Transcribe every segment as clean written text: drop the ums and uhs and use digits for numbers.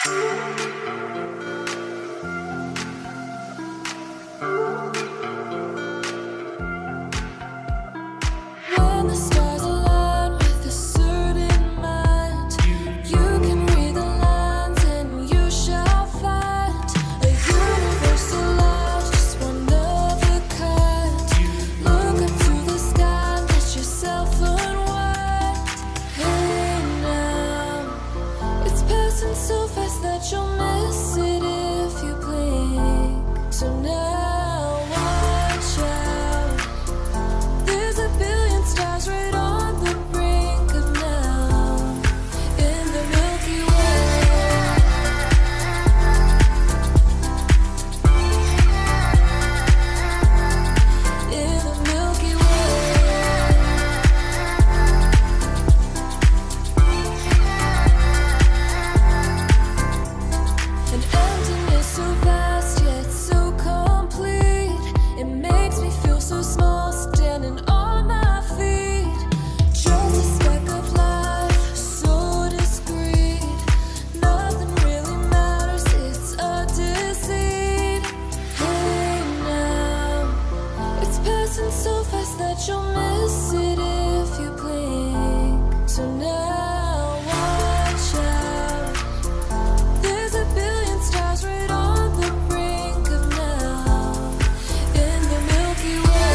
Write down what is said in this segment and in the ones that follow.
When the stars align with a certain mind, you can read the lines and you shall find a universal love, just one of a kind. Look up to the sky, let yourself unwind. Hey now, it's passing so fast that you'll miss it if you blink. So now watch out. There's a billion stars right on the brink of now in the Milky Way. In the Milky Way. An emptiness so vast yet so complete. It makes me feel so small standing on my feet. Just a speck of life, so discreet. Nothing really matters, it's a deceit. Hey now, it's passing so fast that you'll miss it if you blink. So now watch out. There's a billion stars right on the brink of now in the Milky Way.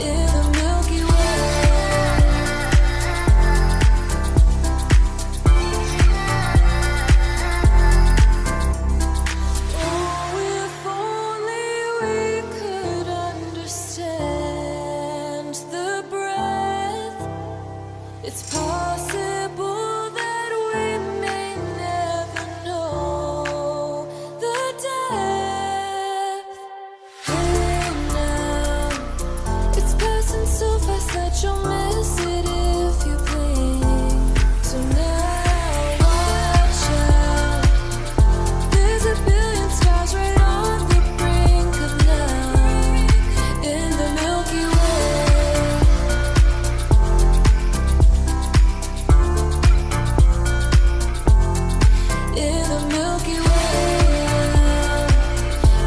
In the Milky Way. Oh, if only we could understand the breath. It's possible that we may never know the depth. Hey now, it's passing so fast that you'll miss it if you blink. So now watch out. There's a billion stars right on the brink of now in the Milky Way. In the Milky Way.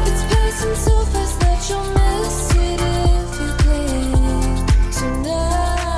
It's passing so fast that you'll miss it if you blink. So now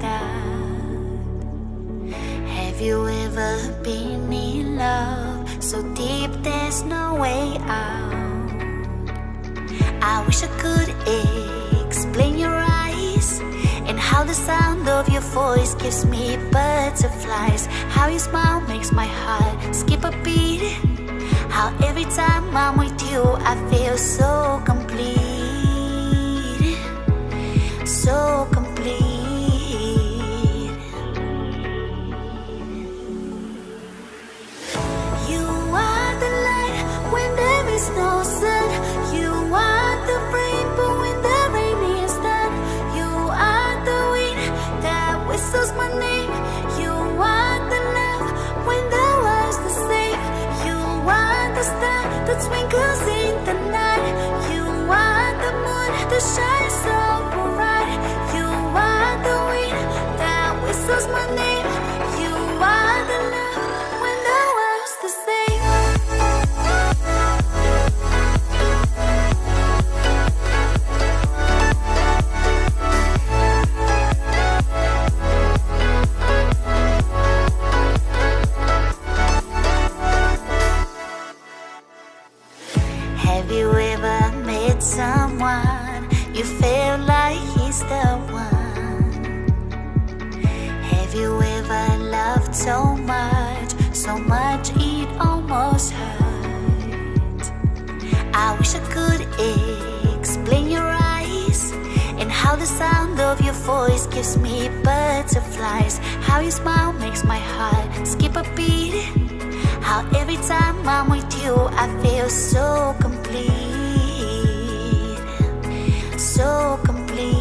that. Have you ever been in love so deep there's no way out? I wish I could explain your eyes and how the sound of your voice gives me butterflies. How your smile makes my heart skip a beat. How every time I'm with you I feel so complete. So complete. You are the light when there is no sun. You are the rainbow when the rain is done. You are the wind that whistles my name. You are the love when the world's the same. You are the star that twinkles in the night. You are the moon that shines so bright. You are the wind that whistles my name. You are the love when the world's the same. Have you ever met someone you feel like he's the one? Have you ever loved so much it almost hurt? I wish I could explain your eyes and how the sound of your voice gives me butterflies. How your smile makes my heart skip a beat. How every time I'm with you I feel so complete. So complete.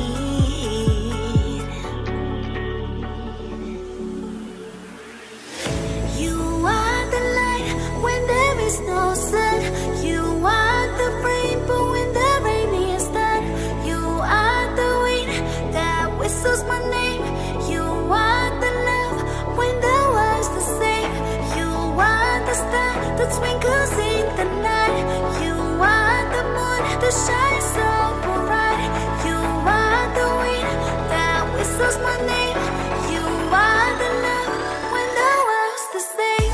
You are the light when there is no sun. You are the rainbow when the rain is done. You are the wind that whistles my name. You are the love when the world's the same. You are the star that twinkles in the night. You are the moon that shines so bright. You are the wind that whistles my name. You are the love when the world's the same.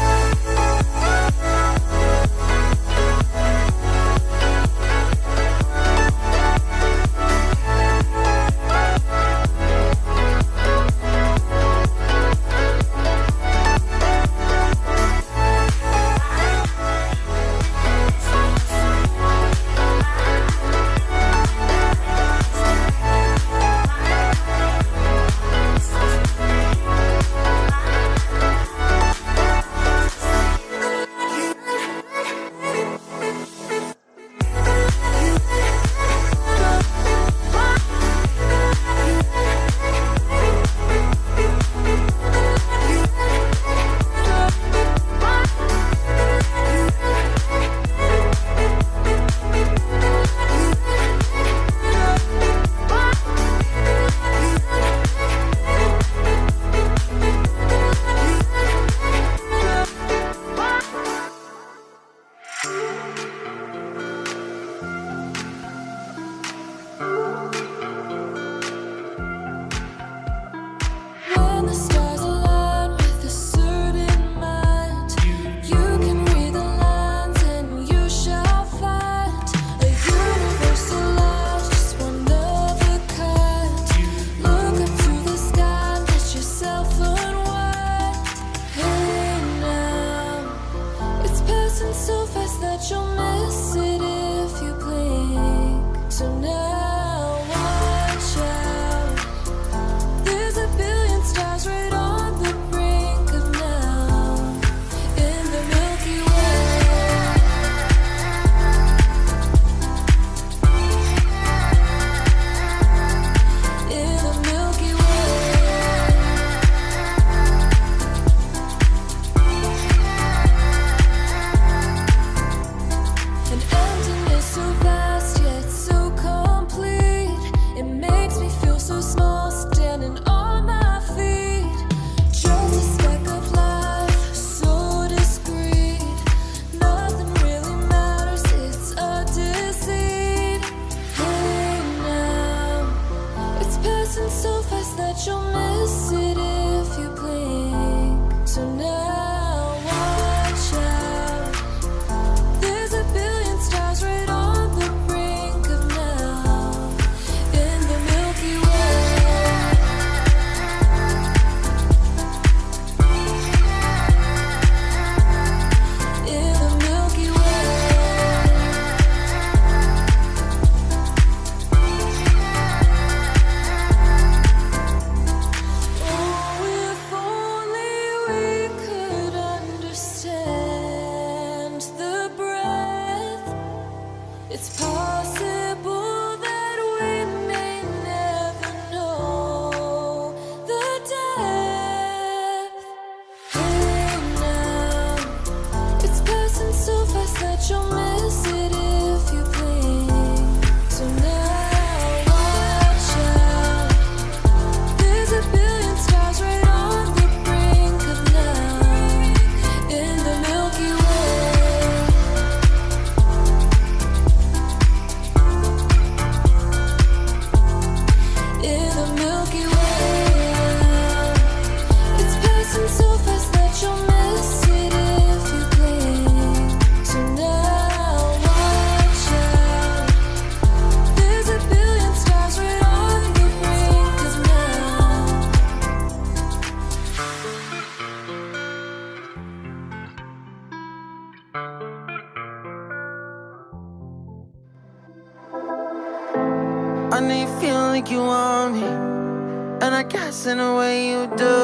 feel like you want me, and I guess in a way you do.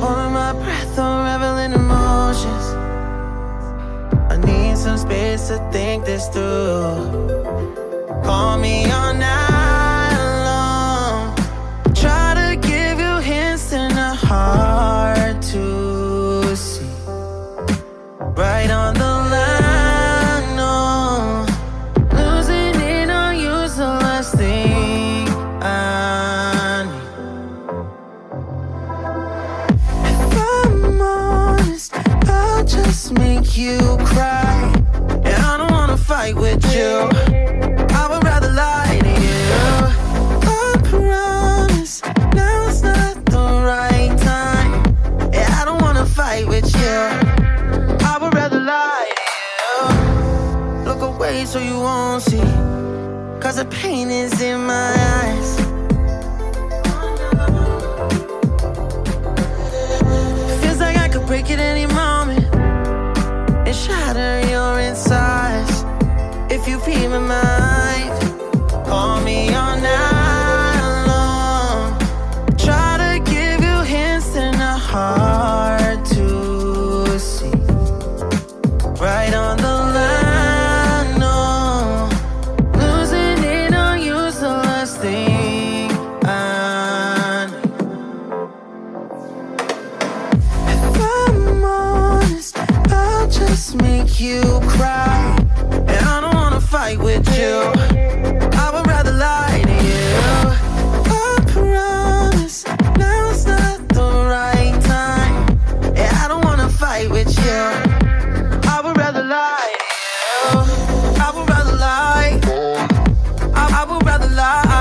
Holding my breath, unraveling emotions. I need some space to think this through. Call me all night long. Try to give you hints and a hard to see. Right on the line, no. Losing it on you's the last thing I need. If I'm honest, I'll just make you cry. And I don't wanna fight with you. I would rather lie to you. I promise now's not the right time. And I don't wanna fight with you. I would rather lie to you. Look away so you won't see, 'cause the pain is in my eyes. Feels like I could break it any moment and shatter your insides. If you be my mind, call me all night long. Try to give you hints and a hard to see. Right on the line, no. Losing it on you's the last thing I need. If I'm honest, I'll just make you cry. And I don't wanna fight with you. I would rather lie to you. I promise now's not the right time. And I don't wanna fight with you. I would rather lie to you. I would rather lie. I would rather lie.